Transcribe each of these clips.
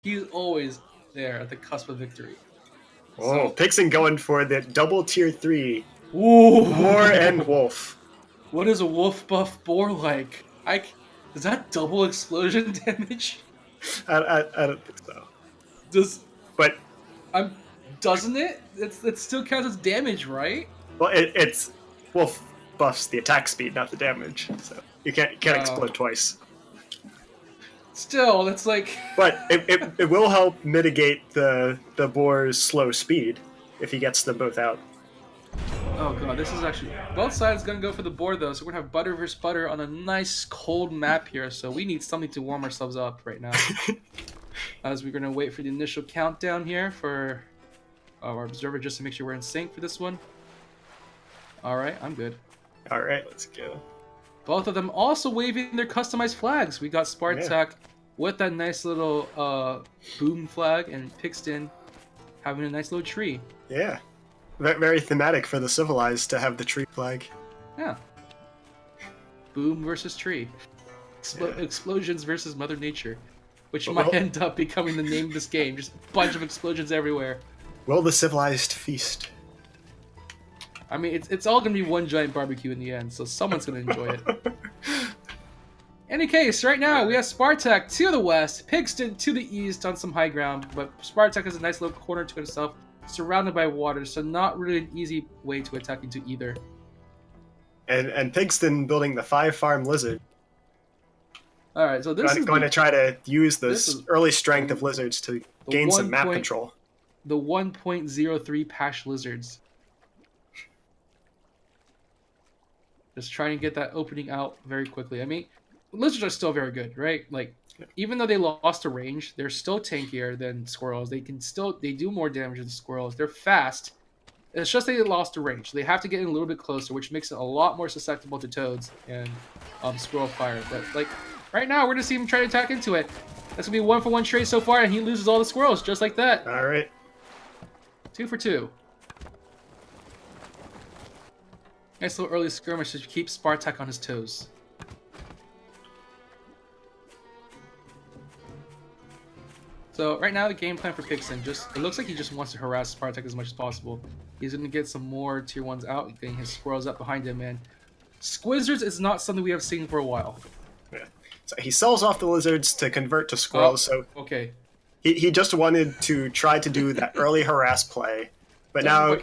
He's always there at the cusp of victory. Oh, So, Pigston going for the double tier 3. ooh. Boar and wolf. What is a wolf buff boar like? Is that double explosion damage? I don't think so. Does But I'm doesn't it? It still counts as damage, right? well, it's wolf buffs the attack speed, not the damage. So you can't explode twice. Still, that's like. But it will help mitigate the boar's slow speed if he gets them both out. Oh god, this is actually both sides gonna go for the board though, so we're gonna have butter versus butter on a nice cold map here. So we need something to warm ourselves up right now, as we're gonna wait for the initial countdown here for our observer just to make sure we're in sync for this one. All right, I'm good. All right, let's go. Both of them also waving their customized flags. We got Spartak with that nice little boom flag, and Pigston having a nice little tree. Yeah. Very thematic for the civilized to have the tree flag. Yeah. Boom versus tree. Explosions versus Mother Nature. Which might end up becoming the name of this game. Just a bunch of explosions everywhere. Will the civilized feast? I mean, it's all going to be one giant barbecue in the end, so someone's going to enjoy it. Any case, right now we have Spartak to the west, Pigston to the east on some high ground, but Spartak has a nice little corner to himself, surrounded by water, so not really an easy way to attack into either. And Pigston building the 5-farm lizard. Alright, so this is going to try to use this early strength of lizards to gain some map control. The 1.03 Pash lizards. Just trying to get that opening out very quickly. I mean, lizards are still very good, right? Like, even though they lost a range, they're still tankier than squirrels. They do more damage than squirrels. They're fast. It's just they lost a range. They have to get in a little bit closer, which makes it a lot more susceptible to toads and squirrel fire. But like right now, we're gonna see him try to attack into it. That's gonna be 1-for-1 trade so far, and he loses all the squirrels just like that. All right. 2 for 2. Nice little early skirmish to keep Spartak on his toes. So right now the game plan for Pigston it looks like he just wants to harass Spartak as much as possible. He's gonna get some more tier 1s out, getting his squirrels up behind him, and Squizzards is not something we have seen for a while. Yeah. So he sells off the lizards to convert to squirrels, so okay. He just wanted to try to do that early harass play. But now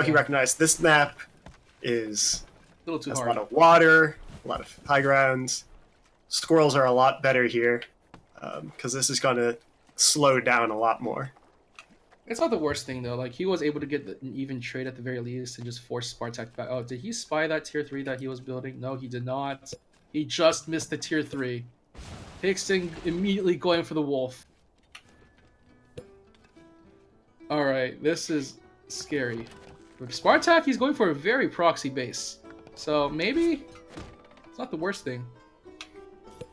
he recognized this map is a little too hard. A lot of water, a lot of high grounds. Squirrels are a lot better here, because this is going to slow down a lot more. It's not the worst thing though. Like he was able to get an even trade at the very least and just force Spartak back. Oh, did he spy that tier 3 that he was building? No, he did not. He just missed the tier 3. Pigston immediately going for the wolf. All right, this is scary. With Spartak, he's going for a very proxy base, so maybe it's not the worst thing.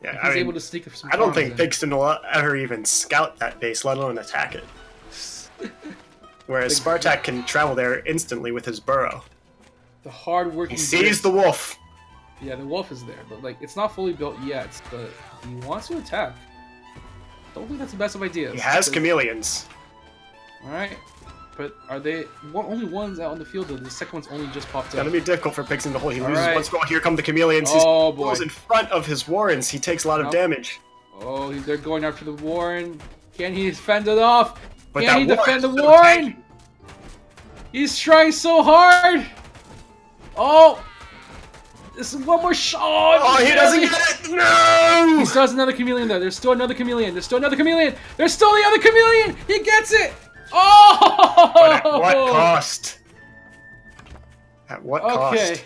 Yeah, he's able to sneak some. I don't think Pigston will ever even scout that base, let alone attack it. Whereas Spartak can travel there instantly with his burrow. The hard-working. He sees the wolf. Yeah, the wolf is there, but like it's not fully built yet. But he wants to attack. Don't think that's the best of ideas. He has chameleons. All right. But are they only one's out on the field? Though the second one's only just popped up. It's gonna be difficult for Pigston to hold. He loses one scroll. Here come the chameleons. Oh boy! He's in front of his warrens. He takes a lot of damage. Oh, they're going after the warren. Can he defend it off? But can he defend the warren? He's trying so hard. Oh! This is one more shot. Oh, he doesn't get it. No! He still has another chameleon there. There's still another chameleon. There's still another chameleon. There's still the other chameleon. He gets it. Oh! But at what cost? At what cost? Okay.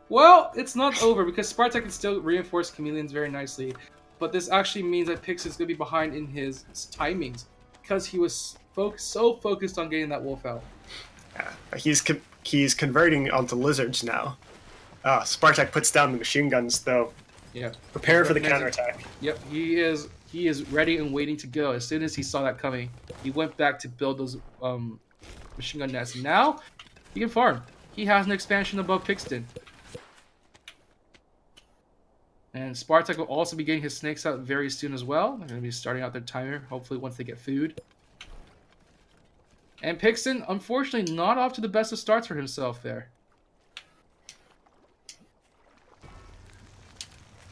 Well, it's not over because Spartak can still reinforce chameleons very nicely. But this actually means that Pix is going to be behind in his timings because he was so focused on getting that wolf out. Yeah, he's converting onto lizards now. Spartak puts down the machine guns though. Yeah. Prepare for the counterattack. Yep, he is ready and waiting to go. As soon as he saw that coming, he went back to build those machine gun nests. Now he can farm. He has an expansion above Pigston. And Spartak will also be getting his snakes out very soon as well. They're going to be starting out their timer, hopefully once they get food. And Pigston, unfortunately, not off to the best of starts for himself there.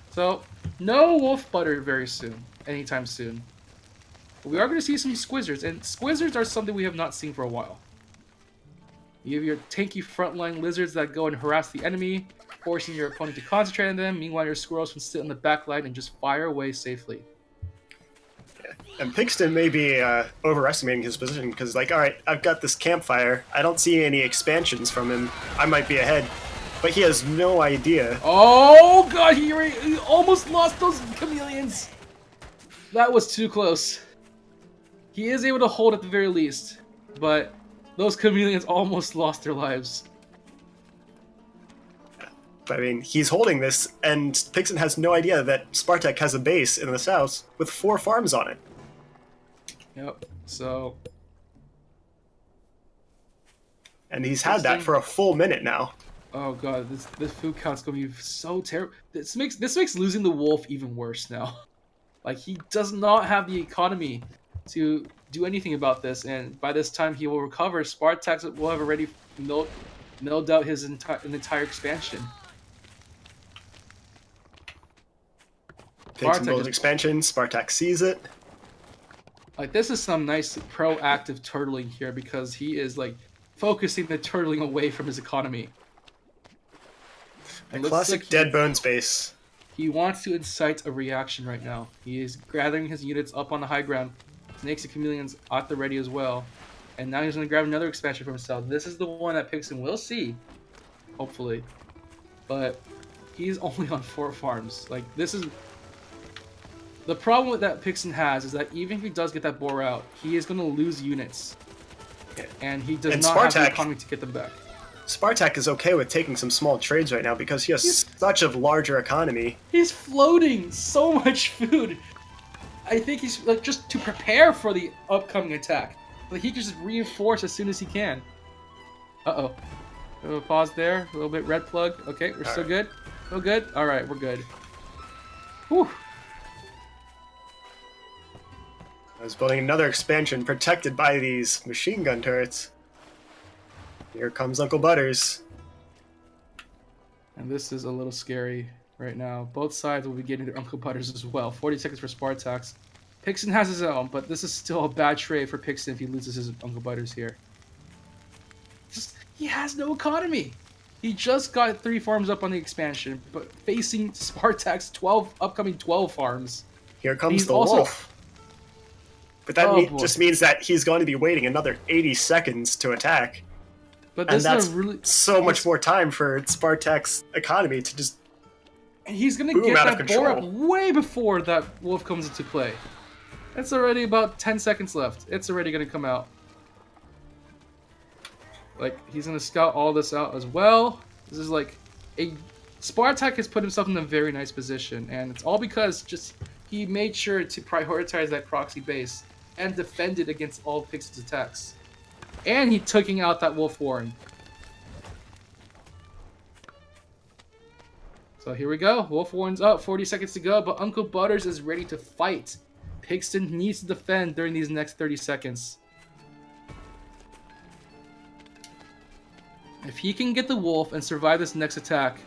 So, no wolf butter very soon, anytime soon. But we are going to see some squizzards, and squizzards are something we have not seen for a while. You have your tanky frontline lizards that go and harass the enemy, forcing your opponent to concentrate on them. Meanwhile, your squirrels can sit in the back line and just fire away safely. And Pigston may be overestimating his position because, like, all right, I've got this campfire. I don't see any expansions from him. I might be ahead. But he has no idea. Oh, God, he almost lost those chameleons. That was too close. He is able to hold at the very least, but those chameleons almost lost their lives. I mean, he's holding this, and Pigston has no idea that Spartak has a base in the south with 4 farms on it. Yep, so... And he's had that for a full minute now. Oh god, this food count's gonna be so terrible. This makes losing the wolf even worse now. Like, he does not have the economy to do anything about this, and by this time he will recover. Spartak will have already milled out his entire expansion. Pigston builds expansion, Spartak sees it. Like, this is some nice proactive turtling here because he is, like, focusing the turtling away from his economy. A classic like dead bones base. He wants to incite a reaction right now. He is gathering his units up on the high ground. Snakes and chameleons at the ready as well. And now he's going to grab another expansion for himself. This is the one that Pigston will see, hopefully. But he's only on 4 farms. Like, this is... The problem with that Pigston has is that even if he does get that boar out, he is going to lose units. And he does not have the economy to get them back. Spartak is okay with taking some small trades right now because he has such a larger economy. He's floating so much food. I think he's like just to prepare for the upcoming attack. Like, he can just reinforce as soon as he can. Uh-oh. A little pause there. A little bit red plug. Okay, we're still good. Still good? Alright, we're good. Whew. I was building another expansion protected by these machine gun turrets. Here comes Uncle Butters. And this is a little scary right now. Both sides will be getting their Uncle Butters as well. 40 seconds for Spartak. Pigston has his own, but this is still a bad trade for Pigston if he loses his Uncle Butters here. He has no economy. He just got 3 farms up on the expansion, but facing Spartak's upcoming 12 farms. Here comes the wolf. But that just means that he's going to be waiting another 80 seconds to attack. But and that's so much more time for Spartak's economy to just and he's going to get that boar up way before that wolf comes into play. It's already about 10 seconds left. It's already going to come out. Like, he's going to scout all this out as well. This is like Spartak has put himself in a very nice position, and it's all because he made sure to prioritize that proxy base and defend it against all Pigston's attacks. And he taking out that wolf warren. So here we go. Wolf warren's up. 40 seconds to go, but Uncle Butters is ready to fight. Pigston needs to defend during these next 30 seconds. If he can get the wolf and survive this next attack,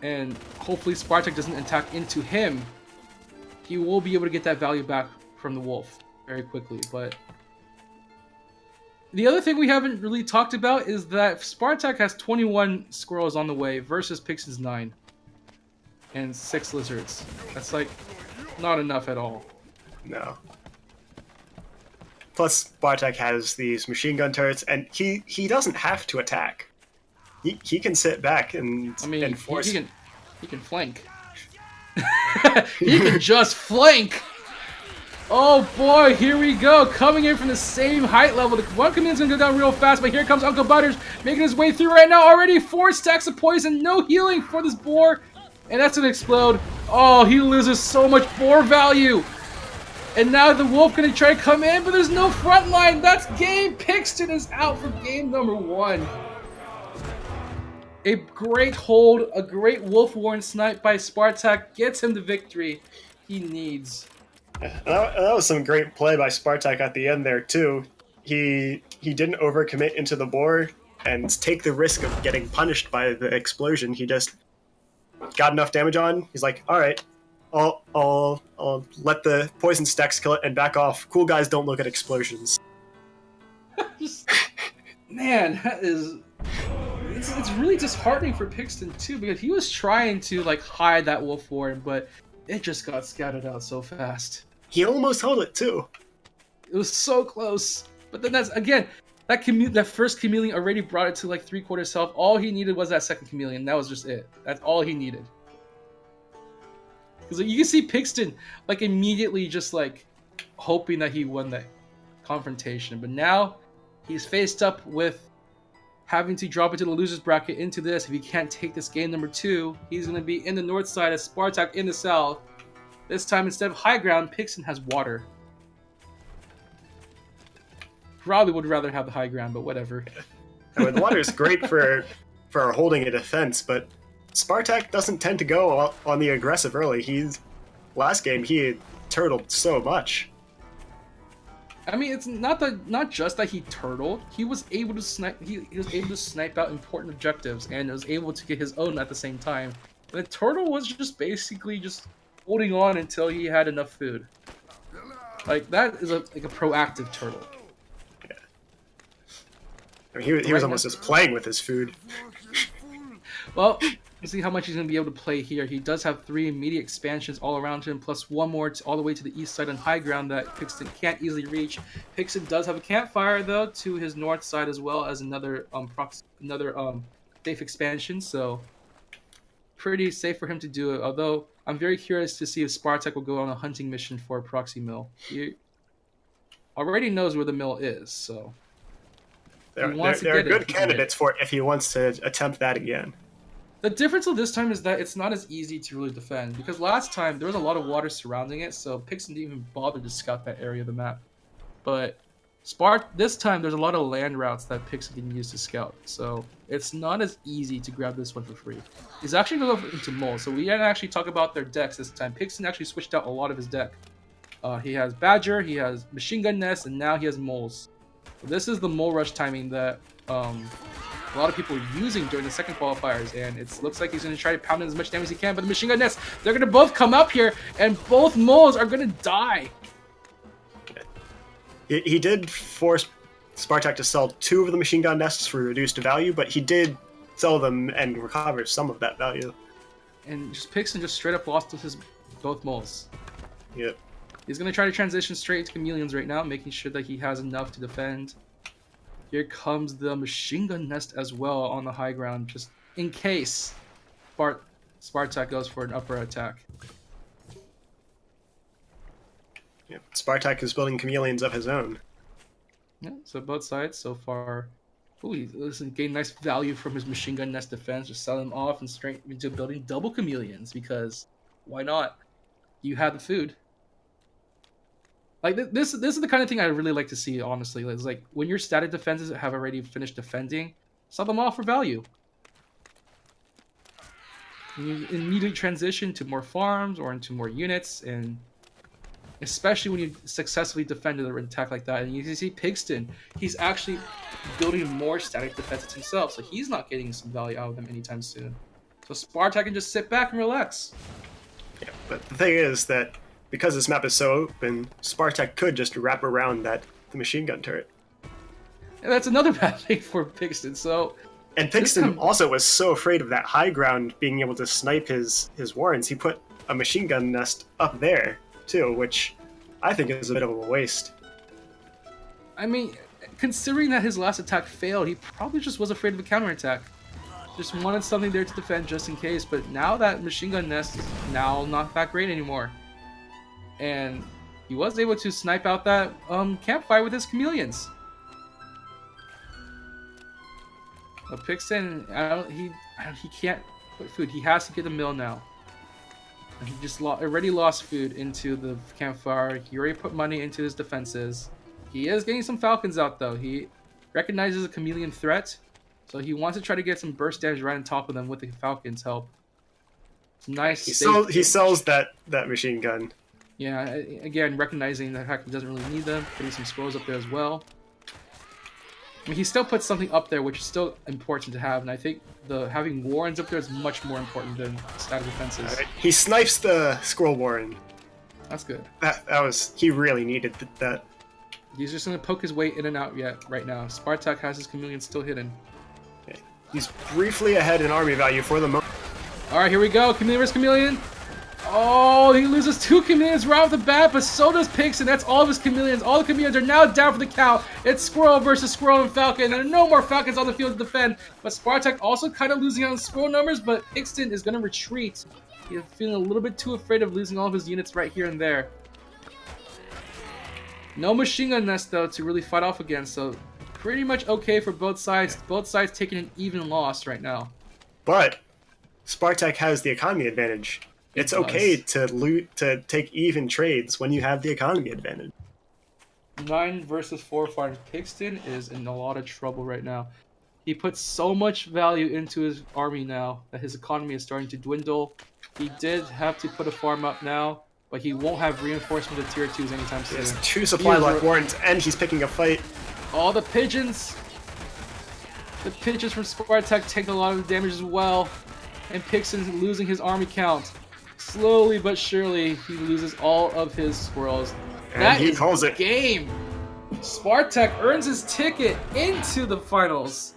and hopefully Spartak doesn't attack into him, he will be able to get that value back from the wolf very quickly. But the other thing we haven't really talked about is that Spartak has 21 squirrels on the way versus Pigston's 9 and 6 lizards. That's like not enough at all. No. Plus, Spartak has these machine gun turrets, and he doesn't have to attack. He can sit back and force. He can flank. He can just flank. Oh boy, here we go. Coming in from the same height level. The one command's gonna go down real fast, but here comes Uncle Butters making his way through right now. Already 4 stacks of poison, no healing for this boar, and that's gonna explode. Oh, he loses so much boar value. And now the wolf gonna try to come in, but there's no front line. That's game. Pigston is out for game number 1. A great hold, a great Wolf Warren snipe by Spartak gets him the victory he needs. That was some great play by Spartak at the end there too. He didn't overcommit into the boar and take the risk of getting punished by the explosion. He just got enough damage on. He's like, all right, I'll let the poison stacks kill it and back off. Cool guys don't look at explosions. Just, man, that is. It's really disheartening for Pigston too, because he was trying to like hide that Wolf Warren, but it just got scattered out so fast. He almost held it too. It was so close. But then that's again, that first chameleon already brought it to like 3/4 health. All he needed was that second chameleon. That was just it. That's all he needed. Because you can see Pigston like immediately just like hoping that he won that confrontation, but now he's faced up with having to drop into the losers bracket into this. If he can't take this game number 2, he's going to be in the north side as Spartak in the south. This time, instead of high ground, Pigston has water. Probably would rather have the high ground, but whatever. I mean, the water is great for holding a defense, but Spartak doesn't tend to go on the aggressive early. Last game he had turtled so much. I mean, it's not just that he turtled. He was able to snipe. He was able to snipe out important objectives and was able to get his own at the same time. The turtle was just basically just holding on until he had enough food. Like that is like a proactive turtle. Yeah. I mean, he was almost just playing with his food. Well, let's see how much he's going to be able to play here. He does have 3 immediate expansions all around him, plus 1 more all the way to the east side on high ground that Pigston can't easily reach. Pigston does have a campfire, though, to his north side, as well as another safe expansion, so pretty safe for him to do it. Although, I'm very curious to see if Spartak will go on a hunting mission for a proxy mill. He already knows where the mill is, so There are good candidates for it if he wants to attempt that again. The difference of this time is that it's not as easy to really defend, because last time there was a lot of water surrounding it, so Pigston didn't even bother to scout that area of the map. But this time there's a lot of land routes that Pigston can use to scout, so it's not as easy to grab this one for free. He's actually going to go into moles, so we didn't actually talk about their decks this time. Pigston actually switched out a lot of his deck. He has Badger, he has Machine Gun Nest, and now he has moles. So this is the mole rush timing that a lot of people are using during the second qualifiers, and it looks like he's going to try to pound in as much damage as he can, but the Machine Gun Nest, they're going to both come up here, and both moles are going to die. He did force Spartak to sell 2 of the Machine Gun Nests for reduced value, but he did sell them and recover some of that value. And just Pigston just straight up lost to his both moles. Yep. He's going to try to transition straight into chameleons right now, making sure that he has enough to defend. Here comes the Machine Gun Nest as well on the high ground, just in case Spartak goes for an upper attack. Yep. Spartak is building chameleons of his own. Yeah, so both sides so far. Ooh, he's getting nice value from his Machine Gun Nest defense. Just sell them off and straight into building double chameleons, because why not? You have the food. Like this is the kind of thing I really like to see, honestly. It's like when your static defenses have already finished defending, sell them off for value. And you immediately transition to more farms or into more units, and especially when you successfully defend an attack like that. And you can see Pigston, he's actually building more static defenses himself, so he's not getting some value out of them anytime soon. So Spartak can just sit back and relax. Yeah, but the thing is that because this map is so open, Spartak could just wrap around the machine gun turret. And that's another bad thing for Pigston. So, and Pigston also was so afraid of that high ground being able to snipe his warrens, he put a machine gun nest up there too, which I think is a bit of a waste. I mean, considering that his last attack failed, he probably just was afraid of a counterattack. Just wanted something there to defend just in case, but now that machine gun nest is now not that great anymore. And he was able to snipe out that campfire with his chameleons. But Pigston, he can't put food. He has to get the mill now. And he just already lost food into the campfire. He already put money into his defenses. He is getting some falcons out though. He recognizes a chameleon threat, So he wants to try to get some burst damage right on top of them with the Falcon's help. It's nice. He sells that machine gun. Yeah, again, recognizing that Hackman doesn't really need them, putting some scrolls up there as well. I mean, he still puts something up there, which is still important to have, and I think having Warrens up there is much more important than static defenses. Right. He snipes the Squirrel Warren. That's good. He really needed that. He's just going to poke his way in and out right now. Spartak has his Chameleon still hidden. Okay. He's briefly ahead in army value for the moment. Alright, here we go. Chameleon versus Chameleon. Oh, he loses 2 Chameleons right off the bat, but so does Pigston. That's all of his Chameleons. All the Chameleons are now down for the count. It's Squirrel versus Squirrel and Falcon. There are no more Falcons on the field to defend. But Spartak also kind of losing on Squirrel numbers, but Pigston is going to retreat. He's feeling a little bit too afraid of losing all of his units right here and there. No machine gun nest, though, to really fight off against, so pretty much okay for both sides. Both sides taking an even loss right now. But Spartak has the economy advantage. It's okay to take even trades when you have the economy advantage. 9 versus 4 for Pigston is in a lot of trouble right now. He puts so much value into his army now that his economy is starting to dwindle. He did have to put a farm up now, but he won't have reinforcement of tier 2s anytime soon. He has 2 supply block warrants, and he's picking a fight. All the pigeons! The pigeons from Spartak take a lot of damage as well. And Pigston's losing his army count. Slowly but surely, he loses all of his squirrels. And he calls it. Game! Spartak earns his ticket into the finals.